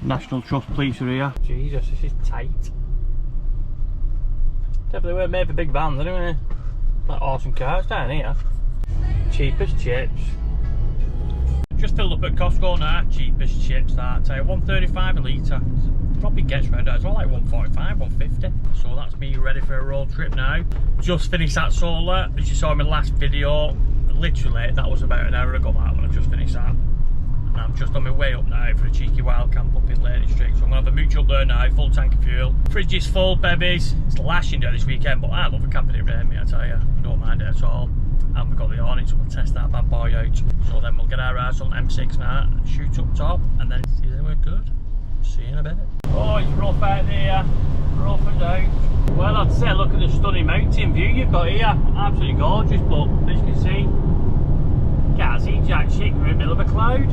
National Trust Police are here. Jesus, this is tight. Definitely weren't made for big vans anyway. Like awesome cars down here. Cheap as chips. Just filled up at Costco now, cheap as chips that. $1.35 a litre. Probably gets round as well, like 145, 150. So that's me ready for a road trip now. Just finished that solar, as you saw in my last video. Literally, that was about an hour ago that when I just finished that. And I'm just on my way up now for a cheeky wild camp up in Lake District. So I'm gonna have a mooch up there now, full tank of fuel. Fridge is full, bevies. It's lashing down this weekend, but I love a camping in rain, I tell you. Don't mind it at all. And we've got the awning, so we'll test that bad boy out. So then we'll get our ass on M6 now, shoot up top, and then see if we're good. See you in a bit. Oh, it's rough out there. Rough and out. Well, I'd say look at the stunning mountain view you've got here. Absolutely gorgeous, but as you can see, can't see jack shit. We're in the middle of a cloud.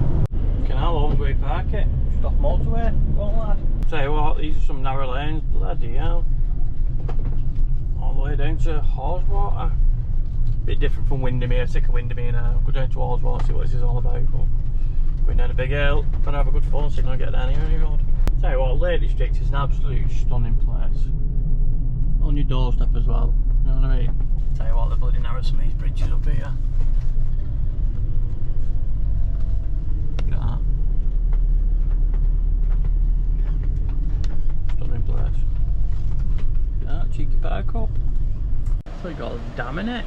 Canal Homes where we park it. Just off motorway. Go on, lad. Tell you what, these are some narrow lanes. Bloody hell. All the way down to Haweswater. Bit different from Windermere, sick of Windermere now. Go down to Haweswater, see what this is all about. But going down a big hill, trying to have a good phone signal and get down here any road. Tell you what, Lake District is an absolute stunning place. On your doorstep as well, you know what I mean? Tell you what, the bloody narrow some of these bridges up here. Look at that. Stunning place. Look at that, cheeky park up. So you got a dam in it.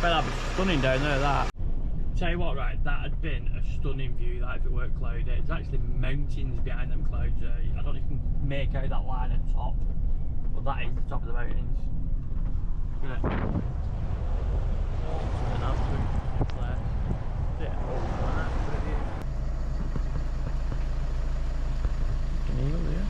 Well, that'd be stunning down there, that. Tell you what, right, that had been a stunning view, that if it weren't cloudy. There's actually mountains behind them clouds there. I don't know if you can make out that line at the top, but that is the top of the mountains. Look at it. It's an absolute place. Yeah, absolute view. An eagle there.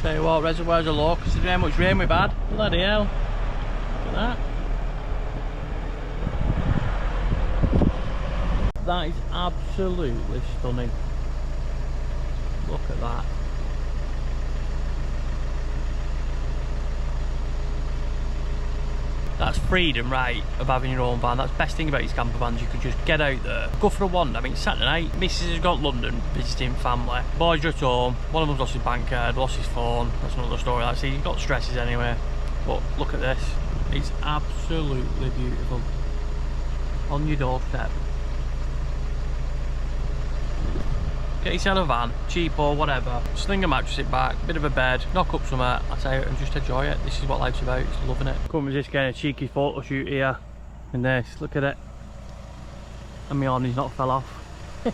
Tell you what, reservoirs are low considering how much rain we've had. Bloody hell. Look at that. That is absolutely stunning. Look at that. That's freedom, right, of having your own van. That's the best thing about these camper vans. You can just get out there, go for a wander. I mean, Saturday night, Mrs. has got London visiting family. Boys are at home. One of them's lost his bank card, lost his phone. That's another story. Like, see, you've got stresses anyway. But look at this. It's absolutely beautiful. On your doorstep. Get yourself a van, cheap or whatever, sling a mattress it back, bit of a bed, knock up some I tell you, and just enjoy it. This is what life's about, it's loving it. Come with this kind of cheeky photo shoot here in this, look at it. And my awning's not fell off.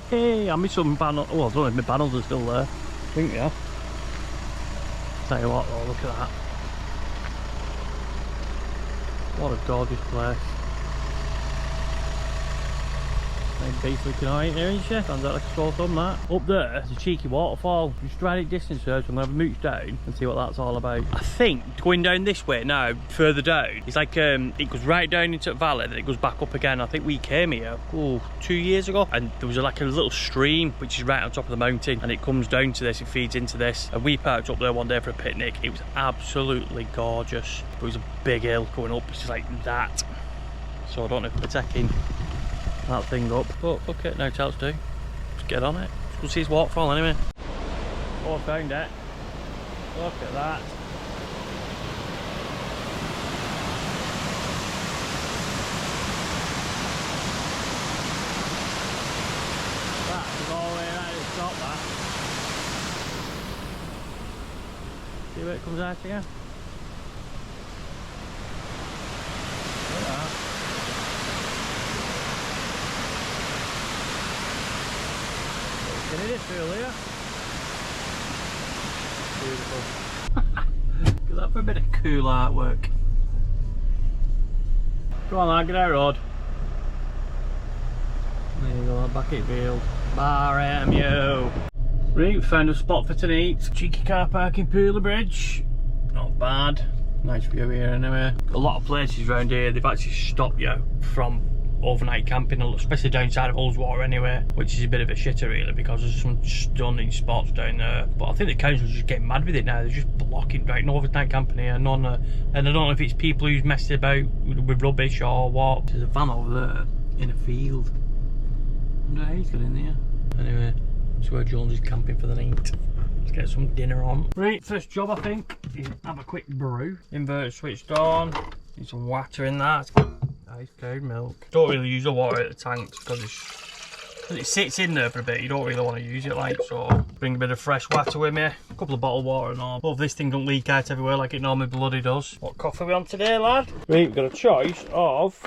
Hey, and my sun panel, well I don't know if my panels are still there. I think yeah. Tell you what though, look at that. What a gorgeous place. Beef looking alright there, isn't she? Sounds like a sore thumb, that. Up there's a cheeky waterfall. Just right at distance here, so I'm going to have a mooch down and see what that's all about. I think going down this way now, further down, it's like it goes right down into the valley, then it goes back up again. I think we came here, 2 years ago, and there was like a little stream which is right on top of the mountain, and it comes down to this, it feeds into this. And we parked up there one day for a picnic. It was absolutely gorgeous. It was a big hill going up, it's just like that. So I don't know if we're taking that thing up, but fuck it, no tells do. Just get on it. Let's go see his waterfall anyway. Oh, I found it. Look at that. That is all the way right at the top, that. See where it comes out again? Look at that. Get it through here. Beautiful. Look at that for a bit of cool artwork. Go on lad, get out road. There you go, bucket field. Bar you. Right, we found a spot for tonight. Cheeky car parking Pooler Bridge. Not bad. Nice view here anyway. A lot of places around here, they've actually stopped you from overnight camping, especially down side of Ullswater anyway, which is a bit of a shitter really because there's some stunning spots down there. But I think the council's just getting mad with it now. They're just blocking right no overnight camping here, and I don't know if it's people who's messed about with rubbish or what. There's a van over there in a field. Wonder how he's got in there. Anyway, so where Jones is camping for the night. Let's get some dinner on. Right, first job I think is have a quick brew. Inverter switched on. Need some water in that. Ice cold milk. Don't really use the water at the tanks because it sits in there for a bit. You don't really want to use it like, so bring a bit of fresh water with me. A couple of bottled water and all. Hope this thing don't leak out everywhere like it normally bloody does. What coffee are we on today, lad? Right, we've got a choice of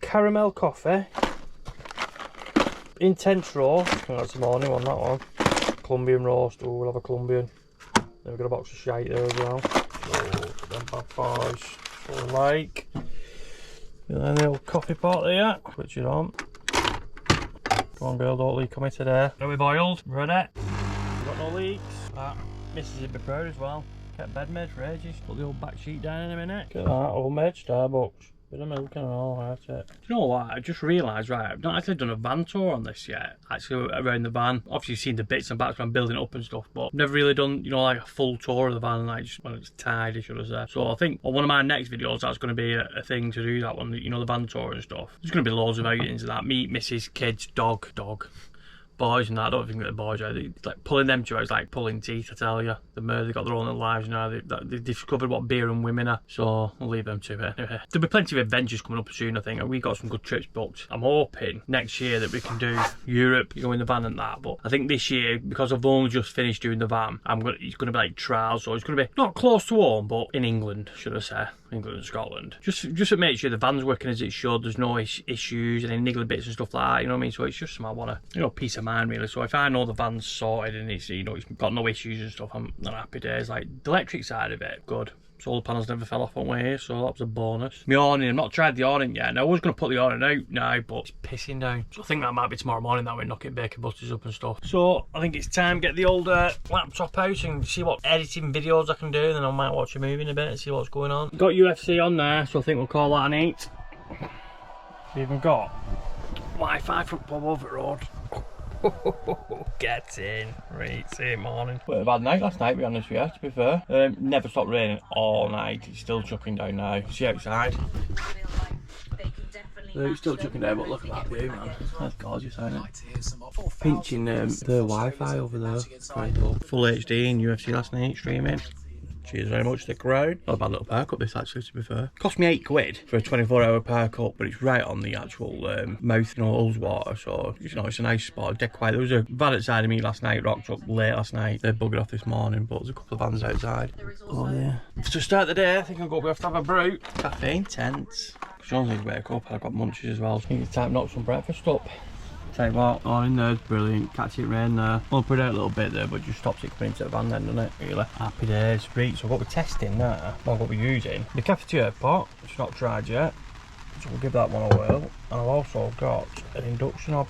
caramel coffee, intense roast. That's the morning one, that one. Colombian roast. Oh, we'll have a Colombian. Then we've got a box of shite there as well. So, them bad boys. So like. And then the old coffee pot there. Switch it on. Come on, girl, don't leak on me today. Are we boiled? Ready? Got no leaks. That missus would be proud as well. Kept bed made for ages. Put the old back sheet down in a minute. Look at that, homemade Starbucks. Bit of milk and all, that's it. Do you know what? I just realised, right, I've not actually done a van tour on this yet. Actually, around the van. Obviously, you've seen the bits and bats when I'm building it up and stuff, but never really done, you know, like a full tour of the van, like just when it's tidy, should I say. So I think on one of my next videos, that's going to be a thing to do, that one, you know, the van tour and stuff. There's going to be loads of outings of that. Me, missus, kids, dog. Boys and that, I don't think that the boys are. Like pulling them two out is like pulling teeth, I tell you. They've got their own little lives now. They've discovered what beer and women are. So I'll leave them to it. Anyway, there'll be plenty of adventures coming up soon, I think. And we got some good trips booked. I'm hoping next year that we can do Europe, you know, in the van and that. But I think this year, because I've only just finished doing the van, it's going to be like trials. So it's going to be not close to home, but in England, should I say. England and Scotland. Just to make sure the van's working as it should. There's no issues and any niggly bits and stuff like that. You know what I mean? So it's just something I want to, you know, peace of mind really. So if I know the van's sorted and it's, you know, it's got no issues and stuff, I'm on happy days. Like the electric side of it, good. Solar panels never fell off on way here, so that was a bonus. My awning, I've not tried the awning yet. Now, I was going to put the awning out now, but it's pissing down. So I think that might be tomorrow morning that we're knocking bacon busters up and stuff. So I think it's time to get the old laptop out and see what editing videos I can do. Then I might watch a movie in a bit and see what's going on. Got UFC on there, so I think we'll call that an 8. We've even got Wi-Fi from Bob over the road. Get in. Right, see you morning. Bit of a bad night last night, to be honest with you, to be fair. Never stopped raining all night. It's still chucking down now. See outside. It's still chucking down, but look at that view, man. That's gorgeous, isn't it? Pinching the Wi-Fi over there. Full HD in UFC last night, streaming. Cheers very much to the crowd. Not a bad little park up this actually, to be fair. Cost me £8 for a 24-hour park up, but it's right on the actual mouth, you know, Ullswater, so you know it's a nice spot. Dead quiet. There was a van outside of me last night, rocked up late last night. They buggered off this morning, but there's a couple of vans outside. Oh yeah. To start the day, I think I'm going to have to have a brew. Cafe intense. Sean's need to wake up. I've got munchies as well. So I think it's time to knock some breakfast up. Tell you what, oh in there's brilliant, catch it rain there. We'll put it out a little bit there, but just stops it coming into the van then, doesn't it, really? Happy days. Right, so what we're testing there, what we're using, the cafetiere pot, it's not tried yet, so we'll give that one a whirl. And I've also got an induction hob,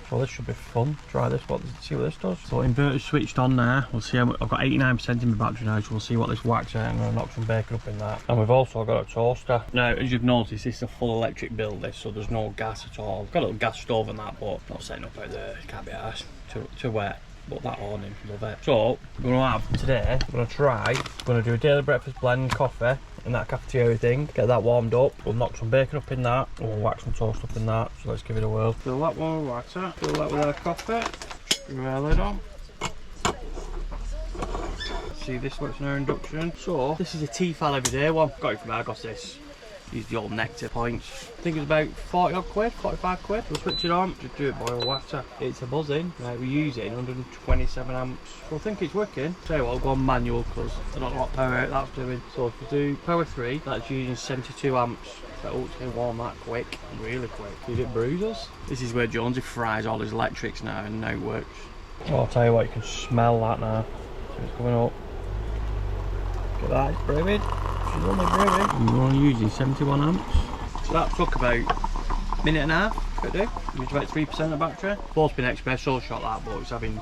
so this should be fun. Try this, see what this does. So inverter's switched on there, we'll see how I've got 89% in my battery now, so we'll see what this whacks out. I'm going to knock some bacon up in that. And we've also got a toaster. Now, as you've noticed, this is a full electric build, this, so there's no gas at all. Got a little gas stove and that, but not setting up out there, can't be arsed. Too wet. But that awning, love it. So, we're going to have today, we're going to do a daily breakfast blend, coffee, and that cafetiere thing, get that warmed up. We'll knock some bacon up in that, and we'll whack some toast up in that, so let's give it a whirl. Fill that one with water, fill that with our coffee, roll it on. See, this works in our induction. So, this is a T-file everyday one. Got it from Aigostar, this. Use the old nectar points. I think it's about 40 odd quid, 45 quid. We'll switch it on, just do it boil water. It's a buzzing. Right, we're using 127 amps. So I think it's working. Tell you what, I'll go on manual because I don't know what power out that's doing. So if we do power 3, that's using 72 amps. So it's going to warm that quick, really quick. Did it bruise us? This is where Jonesy fries all his electrics now and now it works. Oh, I'll tell you what, you can smell that now. So it's coming up. Look at that, it's brewing. She's only brewing. And we're only using 71 amps. So that took about a minute and a half, could do. Used about 3% of the battery. Both been espresso shot that, but it's having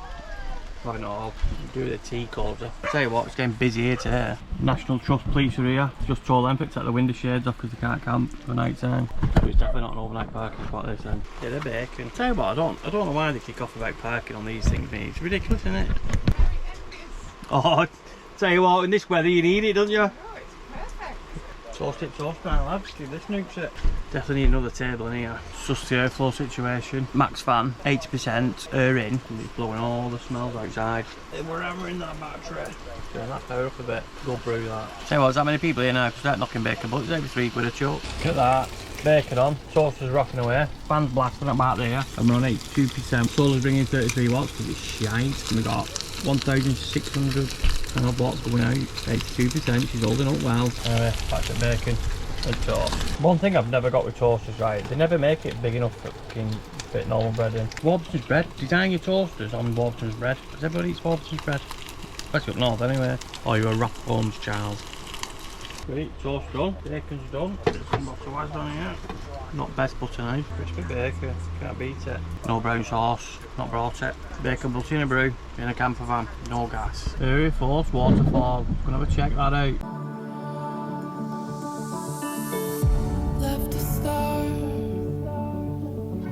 it all. Do the tea cozy. I'll tell you what, it's getting busy here today. National Trust police are here. Just told them to take the window shades off because they can't camp for night time. So it's definitely not an overnight parking spot this then. Yeah, they're bacon. Tell you what, I don't know why they kick off about parking on these things, mate. It's ridiculous, isn't it? Oh, tell you what, in this weather you need it, don't you? Toast it, toast now, lads. Give this nukes it. Definitely need another table in here. It's just the airflow situation. Max fan, 80%, air in. It's blowing all the smells outside. And we're hammering that battery. Turn that power up a bit. Go brew that. Tell you what, there's that many people here now. Start knocking bacon bullets every 3 quid a chuck. Look at that. Bacon on. Toaster's rocking away. Fan's blasting about there. And we're on 82%. Solar's bringing 33 watts because it's shite. And we got 1,600 watts going out. 82%. She's holding up well. Anyway, back to bacon and toast. One thing I've never got with toasters, right? They never make it big enough for fucking fit normal bread in. Warburton's bread. Design your toasters on Warburton's bread. Because everybody eats Warburton's bread. Especially up north anyway. Oh, you're a Rap Holmes child. Right, toast done, bacon's done. Some butter was on here. Not best butter now. Crispy bacon, can't beat it. No brown sauce, not brought it. Bacon butter in a brew, in a camper van, no gas. Airy Force waterfall, gonna have a check that out. Left a star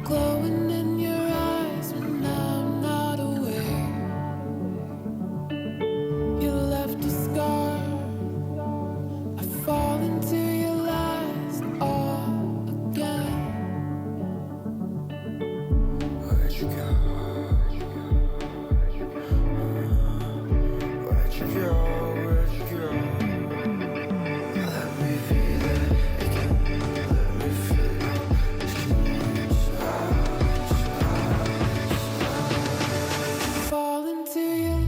glowing in your eyes when I'm not aware. You left a scar. Fall into your lies all again. Where'd you go? Where'd you go? Where'd you go? Let me feel it again. Let me feel it. Fall into your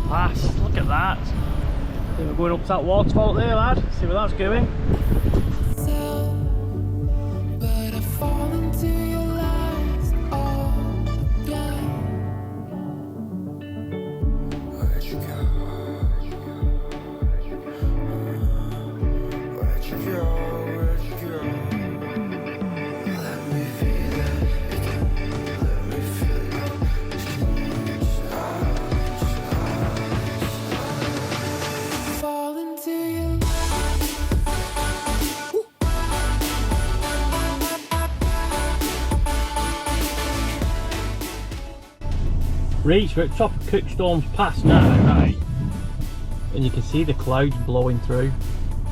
Pass, look at that. I think we're going up to that waterfall there, lad. See where that's going. but I fall into your lies all again. Where'd you go? Where'd you go? Where'd you go? Let me feel it again. Let me feel it. Fall into your Reach, we're at the top of Crookstorm's Pass now, right? And you can see the clouds blowing through.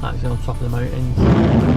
Actually on top of the mountains.